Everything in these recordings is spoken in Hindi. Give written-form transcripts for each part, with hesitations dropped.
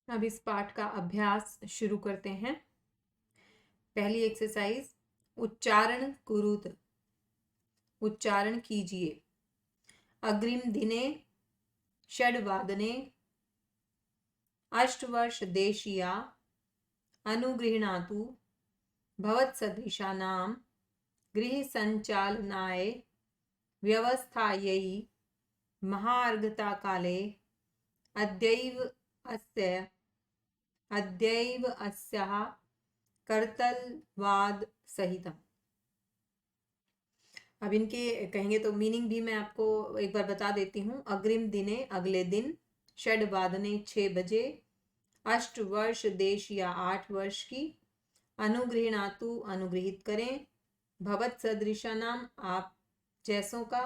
अब इस पाठ का अभ्यास शुरू करते हैं। पहली एक्सरसाइज, उच्चारण कुरुत, उच्चारण कीजिए। अग्रिम दिने षड्वादने अष्टवर्षदेशीया अनुगृह्णातु भवत्सदृशानां गृहसञ्चालनाय व्यवस्थायै महार्घताकाले अद्यैव अस्याः कर्तलवाद सहितम्। अब इनके कहेंगे तो मीनिंग भी मैं आपको एक बार बता देती हूँ। अग्रिम दिने, अगले दिन, षड्वादने 6 बजे, अष्टवर्ष देश या 8 वर्ष की, अनुगृह्णातु अनुगृहित करें, भवत सदृशा नाम आप जैसों का,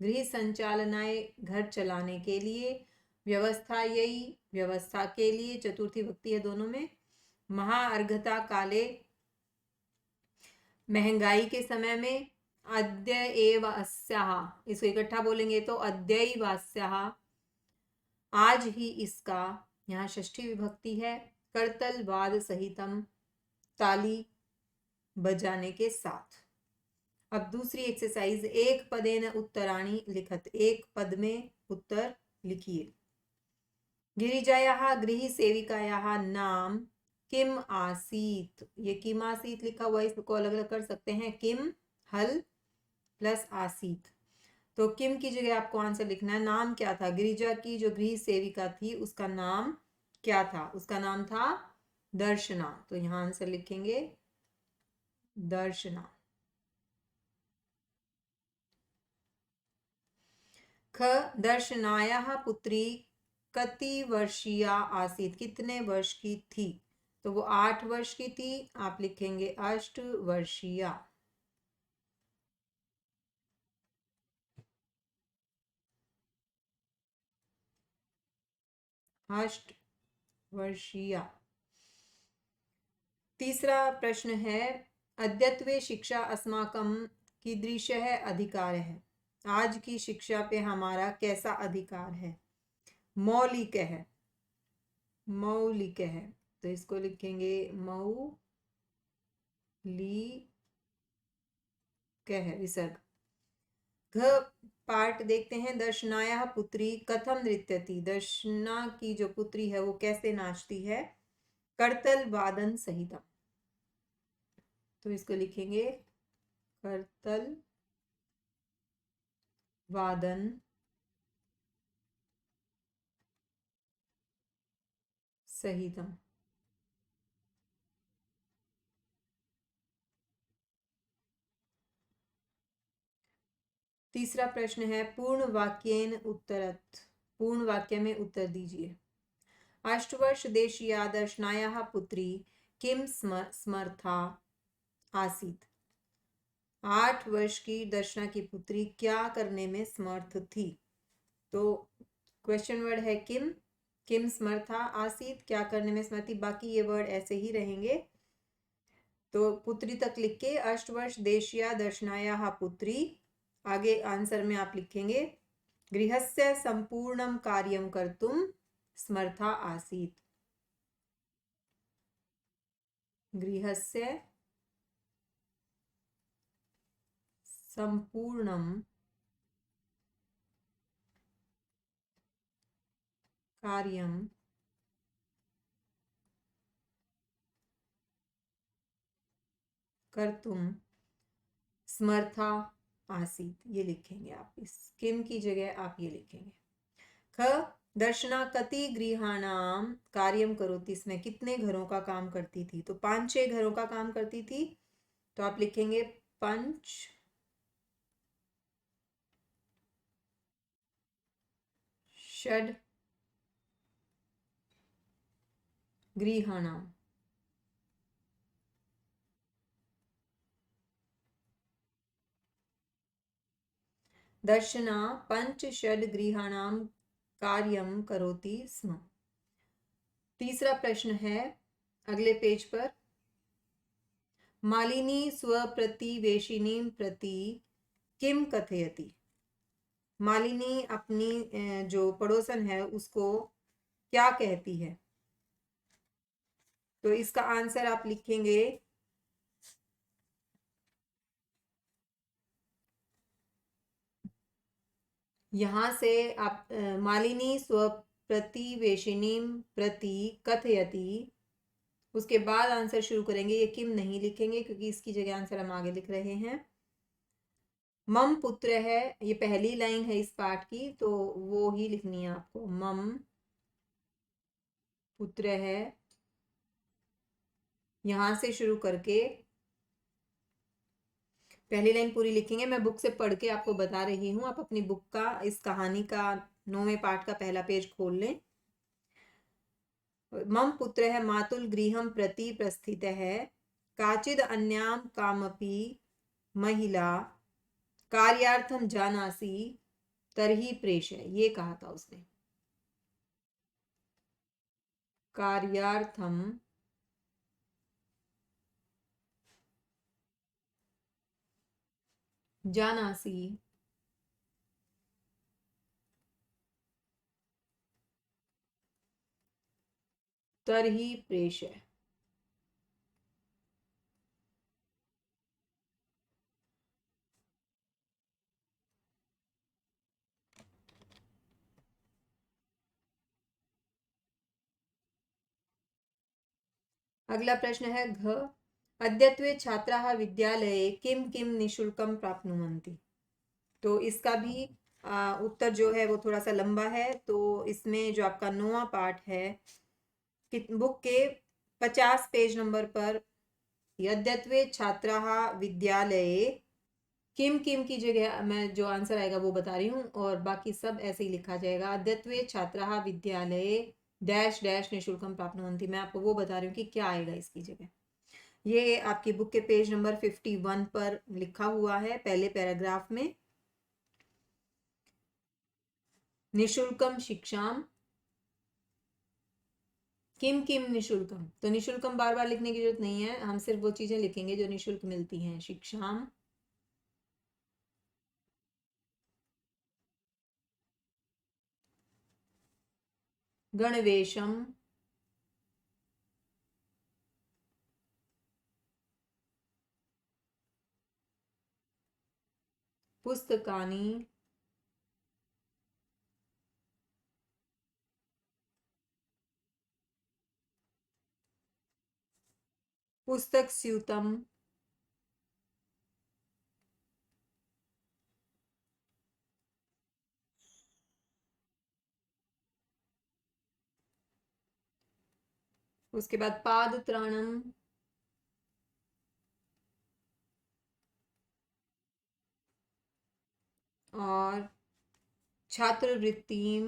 गृह संचालनाय घर चलाने के लिए, व्यवस्था यही व्यवस्था के लिए, चतुर्थी भक्ति है दोनों में, महाअर्घता काले महंगाई के समय में, अद्य एव अस्याः, इसको इकट्ठा बोलेंगे तो अद्यैव अस्याः, आज ही इसका, यहाँ षष्ठी विभक्ति है, कर्तलवाद सहितम, ताली बजाने के साथ। अब दूसरी एक्सरसाइज, एक पदेन उत्तराणि लिखत, एक पद में उत्तर लिखिए। गिरिजायाः गृह सेविकायाः नाम किम आसीत, ये किम आसीत लिखा हुआ है, इसको अलग अलग कर सकते हैं, किम हल प्लस आसीत। तो किम की जगह आपको आंसर लिखना है, नाम क्या था। गिरिजा की जो गृह सेविका थी उसका नाम क्या था, उसका नाम था दर्शना। तो यहाँ आंसर लिखेंगे दर्शना। ख, दर्शनायाः पुत्री कति वर्षीया आसीत, कितने वर्ष की थी। तो वो 8 वर्ष की थी, आप लिखेंगे 8 वर्षीया। अष्ट वर्षीया। तीसरा प्रश्न है, अद्यत्वे शिक्षा अस्माकं कीदृशः अधिकार है, आज की शिक्षा पे हमारा कैसा अधिकार है। मौलिक है, मौलिक है, तो इसको लिखेंगे मौलिक है, विसर्ग। घ पार्ट देखते हैं, दर्शनाया पुत्री कथम नृत्यति, दर्शना की जो पुत्री है वो कैसे नाचती है, करतल वादन सहितम। तो इसको लिखेंगे करतल वादन सहितम। तीसरा प्रश्न है, पूर्ण वाक्येन उत्तरत, पूर्ण वाक्य में उत्तर दीजिए। अष्टवर्ष देशीया दर्शनायाः पुत्री किम समर्था आसीत, 8 वर्ष की दर्शना की पुत्री क्या करने में समर्थ थी। तो क्वेश्चन वर्ड है किम, किम समर्था आसीत, क्या करने में समर्थ थी, बाकी ये वर्ड ऐसे ही रहेंगे। तो पुत्री तक लिख के अष्टवर्ष देशीया दर्शनायाः पुत्री, आगे आंसर में आप लिखेंगे गृहस्य संपूर्णं कार्यं कर्तुं समर्था आसीत, गृहस्य संपूर्णं कार्यं कर्तुं समर्था आसीत, ये लिखेंगे आप, इस किम की जगह आप ये लिखेंगे। ख, दर्शना कति गृहाणाम कार्यम करोति, इसमें कितने घरों का काम करती थी। तो 5-6 घरों का काम करती थी, तो आप लिखेंगे पंच षड गृहाणाम। दर्शना पंच षड गृहाणाम कार्यम करोति स्म। तीसरा प्रश्न है अगले पेज पर, मालिनी स्वप्रतिवेशिनीं प्रति किम कथयति, मालिनी अपनी जो पड़ोसन है उसको क्या कहती है। तो इसका आंसर आप लिखेंगे यहां से आप मालिनी स्वप्रतिवेशिनीं प्रति कथयति, उसके बाद आंसर शुरू करेंगे। ये किम नहीं लिखेंगे क्योंकि इसकी जगह आंसर हम आगे लिख रहे हैं। मम पुत्र है, ये पहली लाइन है इस पाठ की, तो वो ही लिखनी है आपको। मम पुत्र है, यहां से शुरू करके पहली लाइन पूरी लिखेंगे। मैं बुक से पढ़ के आपको बता रही हूँ, आप अपनी बुक का इस कहानी का 9वें पाठ का पहला पेज खोल लें। मम पुत्र है मातुल गृहम प्रति प्रस्थित है, काचिद अन्यां कामपि महिला कार्यार्थम जानासी तरही प्रेषय, ये कहा था उसने। कार्यार्थम जानासी तरही प्रेषय। अगला प्रश्न है घ, अद्यत्वे छात्राः विद्यालये किम किम निशुल्कम प्राप्नुवन्ति। तो इसका भी उत्तर जो है वो थोड़ा सा लंबा है, तो इसमें जो आपका 9वां पाठ है बुक के 50 पेज नंबर पर, यद्यत्वे छात्राः विद्यालये किम किम की जगह मैं जो आंसर आएगा वो बता रही हूँ, और बाकी सब ऐसे ही लिखा जाएगा। अद्यत्वे छात्राः विद्यालये डैश डैश निशुल्कम प्राप्नुवन्ति, मैं आपको वो बता रही हूँ कि क्या आएगा इसकी जगह। ये आपकी बुक के पेज नंबर 51 पर लिखा हुआ है पहले पैराग्राफ में। निशुल्कम शिक्षाम किम किम निशुल्कम, तो निशुल्कम बार बार लिखने की जरूरत नहीं है, हम सिर्फ वो चीजें लिखेंगे जो निशुल्क मिलती हैं। शिक्षाम गणवेशम पुस्तकानि पुस्तक स्यूतम उसके बाद पाद त्राणम और छात्रवृत्तिम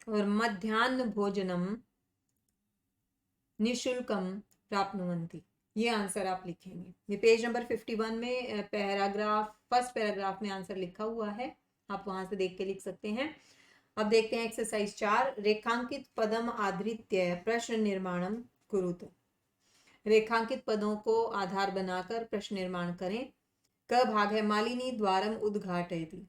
और मध्याह्न भोजनम निशुल्कम प्राप्नुवन्ति, ये आंसर आप लिखेंगे। ये पेज नंबर 51 में पैराग्राफ फर्स्ट पैराग्राफ में आंसर लिखा हुआ है, आप वहां से देख के लिख सकते हैं। अब देखते हैं एक्सरसाइज 4, रेखांकित पदम आधृत्य प्रश्न निर्माणम कुरुत। रेखांकित पदों को आधार बनाकर प्रश्न निर्माण करें। क भाग है मालिनी द्वारम उद्घाटयति,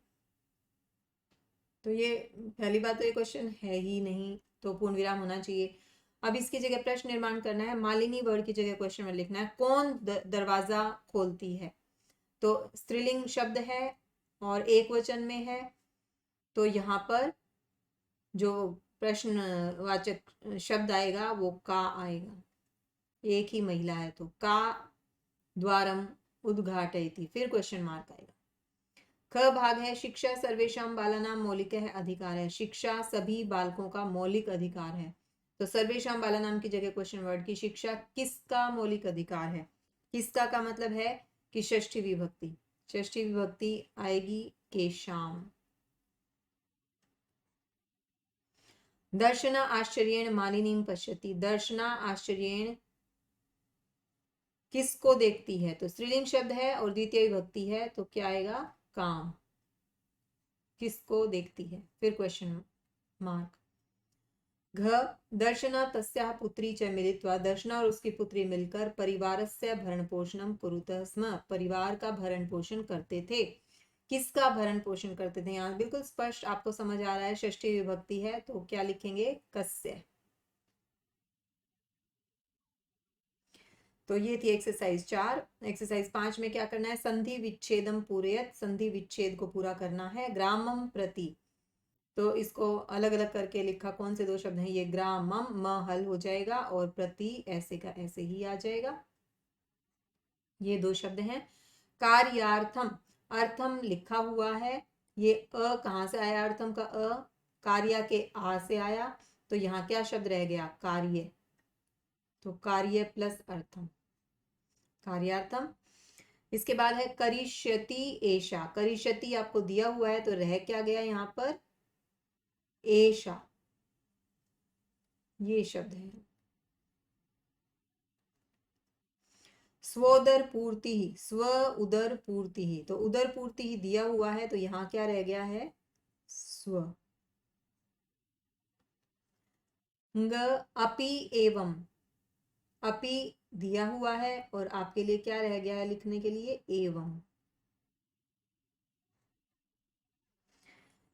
तो ये पहली बात तो ये क्वेश्चन है ही नहीं, तो पूर्ण विराम होना चाहिए। अब इसकी जगह प्रश्न निर्माण करना है, मालिनी वर्ड की जगह क्वेश्चन में लिखना है कौन दरवाजा खोलती है। तो स्त्रीलिंग शब्द है और एक वचन में है, तो यहाँ पर जो प्रश्नवाचक शब्द आएगा वो का आएगा, एक ही महिला है तो का द्वारम उद्घाटयति, फिर क्वेश्चन मार्क आएगा। ख भाग है शिक्षा सर्वेशाम बालानां मौलिक है अधिकार है, शिक्षा सभी बालकों का मौलिक अधिकार है, तो सर्वेशाम बालानाम की जगह क्वेश्चन वर्ड की शिक्षा किसका मौलिक अधिकार है। किसका का मतलब है कि षष्ठी विभक्ति, षष्ठी विभक्ति आएगी केशाम। दर्शना आश्चर्येण मालिनीं पश्यति, दर्शना आश्चर्येण किसको देखती है, तो स्त्रीलिंग शब्द है और द्वितीय विभक्ति है, तो क्या आएगा काम, किसको देखती है, फिर क्वेश्चन मार्क। घ दर्शना तस्याः पुत्री च मिलित्वा, दर्शना और उसकी पुत्री मिलकर परिवारस्य भरण पोषणम कुरुतः स्म, परिवार का भरण पोषण करते थे। किसका भरण पोषण करते थे। यहाँ बिल्कुल स्पष्ट आपको समझ आ रहा है, षष्ठी विभक्ति है तो क्या लिखेंगे, कस्य। तो ये थी एक्सरसाइज 4। एक्सरसाइज 5 में क्या करना है, संधि विच्छेदम पूरयत, संधि विच्छेद को पूरा करना है। ग्रामम प्रति, तो इसको अलग अलग करके लिखा, कौन से दो शब्द हैं ये, ग्रामम, म हल हो जाएगा और प्रति ऐसे का ऐसे ही आ जाएगा, ये दो शब्द हैं। कार्यार्थम, अर्थम लिखा हुआ है, ये अ कहाँ से आया, अर्थम का अ, कार्य के आ से आया, तो यहाँ क्या शब्द रह गया, कार्य, तो कार्य प्लस अर्थम, कार्यार्थम। इसके बाद है करिष्यति एषा, करिष्यति आपको दिया हुआ है तो रह क्या गया यहाँ पर, एषा, ये शब्द है। स्वोदर पूर्ति ही, स्व उदर पूर्ति ही, तो उदर पूर्ति ही दिया हुआ है तो यहाँ क्या रह गया है, स्व। ग अपि एवं, अपि दिया हुआ है और आपके लिए क्या रह गया है लिखने के लिए, एवं।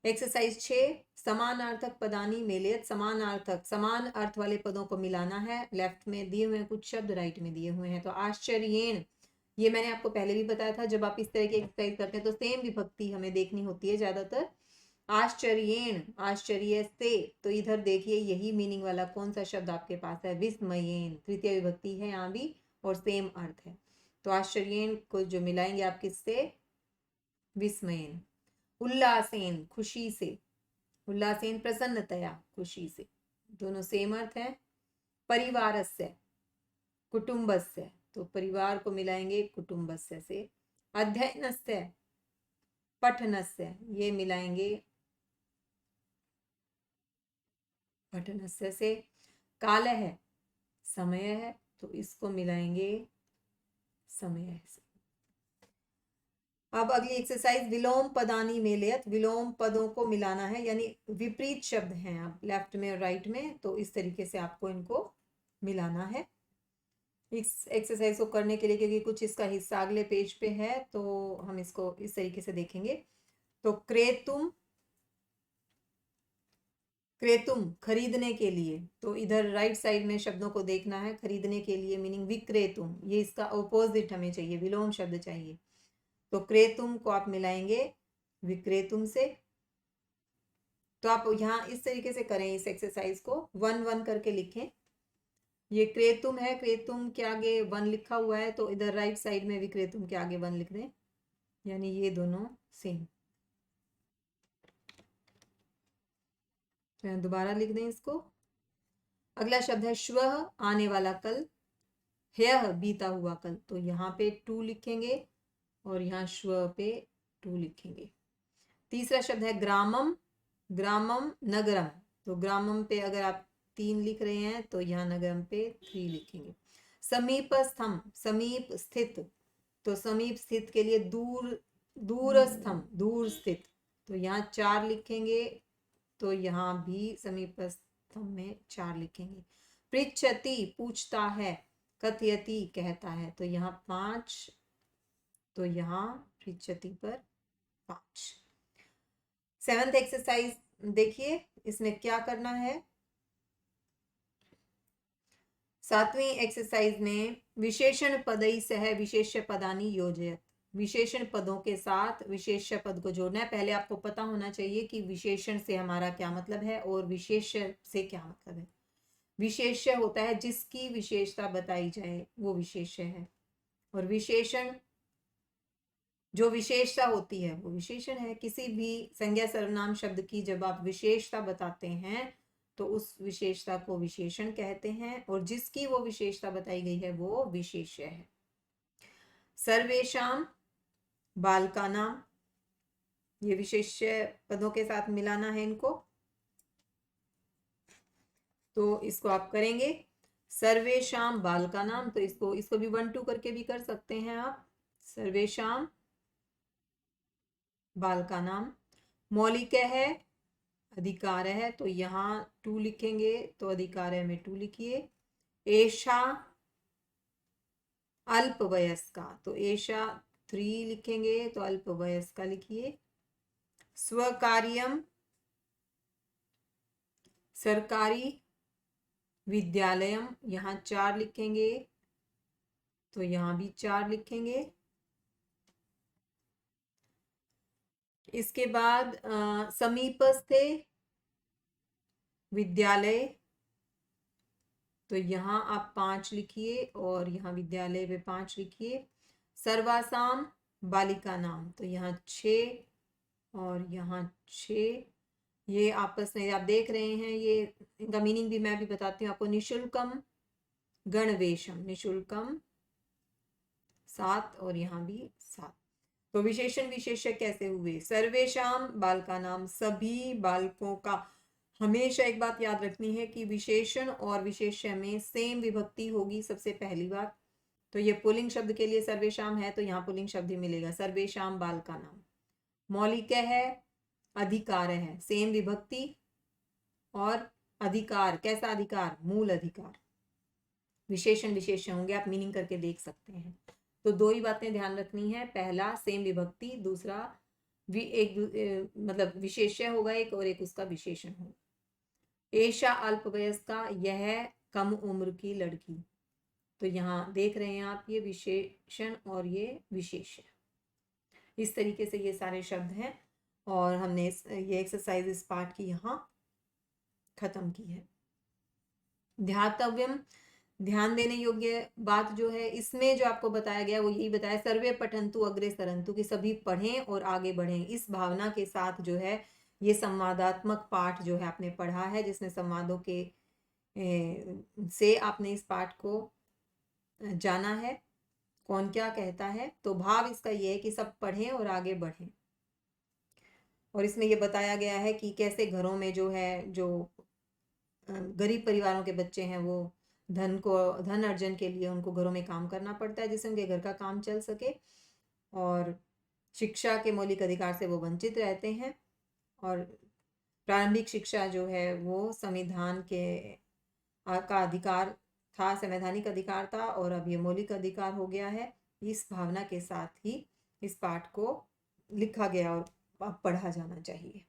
एक्सरसाइज 6, समानार्थक पदानी मेलियत, समानार्थक समान अर्थ वाले पदों को मिलाना है। लेफ्ट में दिए हुए हैं कुछ शब्द, राइट में दिए हुए हैं। तो आश्चर्येण, ये मैंने आपको पहले भी बताया था, जब आप इस तरह की एक्सरसाइज करते हैं तो सेम विभक्ति हमें देखनी होती है ज्यादातर। आश्चर्येण, आश्चर्य से, तो इधर देखिए यही मीनिंग वाला कौन सा शब्द आपके पास है, विस्मयेन, तृतीय विभक्ति है यहाँ भी और सेम अर्थ है। तो आश्चर्येण को जो मिलाएंगे आप किससे, विस्मयेन। उल्लासेन, खुशी से, उल्लासेन प्रसन्नतया, खुशी से, दोनों सेम अर्थ है। परिवारस्य, कुटुंबस्य, तो परिवार को मिलाएंगे कुटुंबस्य से। अध्ययनस्य, पठनस्य, ये मिलाएंगे पठनस्य से। काल है, समय है, तो इसको मिलाएंगे समय से। अब अगली एक्सरसाइज, विलोम पदानी मेलयत, विलोम पदों को मिलाना है, यानी विपरीत शब्द हैं आप लेफ्ट में और राइट में, तो इस तरीके से आपको इनको मिलाना है। इस एक्सरसाइज को करने के लिए, क्योंकि कुछ इसका हिस्सा अगले पेज पे है, तो हम इसको इस तरीके से देखेंगे। तो क्रेतुम, क्रेतुम खरीदने के लिए, तो इधर राइट साइड में शब्दों को देखना है, खरीदने के लिए मीनिंग विक्रेतुम, ये इसका ऑपोजिट हमें चाहिए, विलोम शब्द चाहिए। तो क्रेतुम को आप मिलाएंगे विक्रेतुम से। तो आप यहाँ इस तरीके से करें, इस एक्सरसाइज को 1 1 करके लिखें। ये क्रेतुम है, क्रेतुम के आगे 1 लिखा हुआ है, तो इधर राइट साइड में विक्रेतुम के आगे 1 लिख दें, यानी ये दोनों सेम। तो दोबारा लिख दें इसको। अगला शब्द है श्वः, आने वाला कल, ह्यः बीता हुआ कल, तो यहाँ पे 2 लिखेंगे और यहाँ श्व पे 2 लिखेंगे। तीसरा शब्द है ग्रामम, ग्रामम नगरम, तो ग्रामम पे अगर आप 3 लिख रहे हैं तो यहाँ नगरम पे 3 लिखेंगे। समीपस्थम, समीप स्थित, तो समीप स्थित के लिए दूर, दूरस्थम, दूर स्थित, तो यहाँ 4 लिखेंगे, तो यहाँ भी समीपस्थम में 4 लिखेंगे। पृच्छति पूछता है, कथयति कहता है, तो यहाँ 5, तो यहाँ पृच्छति पर 5। 7th एक्सरसाइज देखिए, इसमें क्या करना है। 7वीं एक्सरसाइज में विशेषण पदई सह विशेष्य पदानी योजयत, विशेषण पदों के साथ विशेष्य पद को जोड़ना है। पहले आपको पता होना चाहिए कि विशेषण से हमारा क्या मतलब है और विशेष्य से क्या मतलब है। विशेष्य होता है जिसकी विशेषता बताई जाए, वो विशेष्य है, और विशेषण जो विशेषता होती है वो विशेषण है। किसी भी संज्ञा सर्वनाम शब्द की जब आप विशेषता बताते हैं तो उस विशेषता को विशेषण कहते हैं, और जिसकी वो विशेषता बताई गई है वो विशेष्य है। सर्वेशाम, बाल का नाम, ये विशेष्य पदों के साथ मिलाना है इनको, तो इसको आप करेंगे। सर्वेशाम बाल का नाम, तो इसको भी 1 2 करके भी कर सकते हैं आप। सर्वेशाम बाल का नाम। मौलिक है, अधिकार है, तो यहाँ 2 लिखेंगे, तो अधिकार है में 2 लिखिए। एषा अल्पवयस्का, तो एषा 3 लिखेंगे तो अल्पवयस्का लिखिए। स्वकार्यम सरकारी विद्यालयम, यहाँ 4 लिखेंगे तो यहाँ भी 4 लिखेंगे। इसके बाद समीपस्थे विद्यालय, तो यहाँ आप 5 लिखिए और यहाँ विद्यालय पे 5 लिखिए। सर्वासाम बालिका नाम, तो यहाँ 6 और यहाँ 6। ये आपस में आप देख रहे हैं, ये इनका मीनिंग भी मैं भी बताती हूँ आपको। निशुल्कम गणवेशम, निशुल्कम 7 और यहाँ भी 7। तो विशेषण विशेषक कैसे हुए? सर्वेशाम बालका नाम, सभी बालकों का। हमेशा एक बात याद रखनी है कि विशेषण और विशेष्य में सेम विभक्ति होगी, सबसे पहली बात। तो ये पुल्लिंग शब्द के लिए सर्वेशाम है तो यहाँ पुल्लिंग शब्द ही मिलेगा, सर्वेशाम बालका नाम। मौलिक है, अधिकार है, सेम विभक्ति और अधिकार, कैसा अधिकार? मूल अधिकार। विशेषण विशेष्य होंगे, आप मीनिंग करके देख सकते हैं। तो 2 ही बातें ध्यान रखनी है, पहला सेम विभक्ति, दूसरा मतलब विशेष्य होगा एक और एक उसका विशेषण होगा। एशा अल्पवयस्का, यह कम उम्र की लड़की। तो यहाँ देख रहे हैं आप, ये विशेषण और ये विशेष्य। इस तरीके से ये सारे शब्द हैं और हमने ये एक्सरसाइज इस पार्ट की यहाँ खत्म की है। ध्यातव्यम, ध्यान देने योग्य बात जो है इसमें जो आपको बताया गया वो यही बताया, सर्वे पठन्तु अग्रे सरन्तु, कि सभी पढ़ें और आगे बढ़ें। इस भावना के साथ जो है ये संवादात्मक पाठ जो है आपने पढ़ा है, जिसमें संवादों के से आपने इस पाठ को जाना है, कौन क्या कहता है। तो भाव इसका ये है कि सब पढ़ें और आगे बढ़ें। और इसमें ये बताया गया है कि कैसे घरों में जो है, जो गरीब परिवारों के बच्चे हैं, वो धन अर्जन के लिए उनको घरों में काम करना पड़ता है, जिससे उनके घर का काम चल सके, और शिक्षा के मौलिक अधिकार से वो वंचित रहते हैं। और प्रारंभिक शिक्षा जो है वो संविधान के का अधिकार था, संवैधानिक अधिकार था, और अब ये मौलिक अधिकार हो गया है। इस भावना के साथ ही इस पाठ को लिखा गया और पढ़ा जाना चाहिए।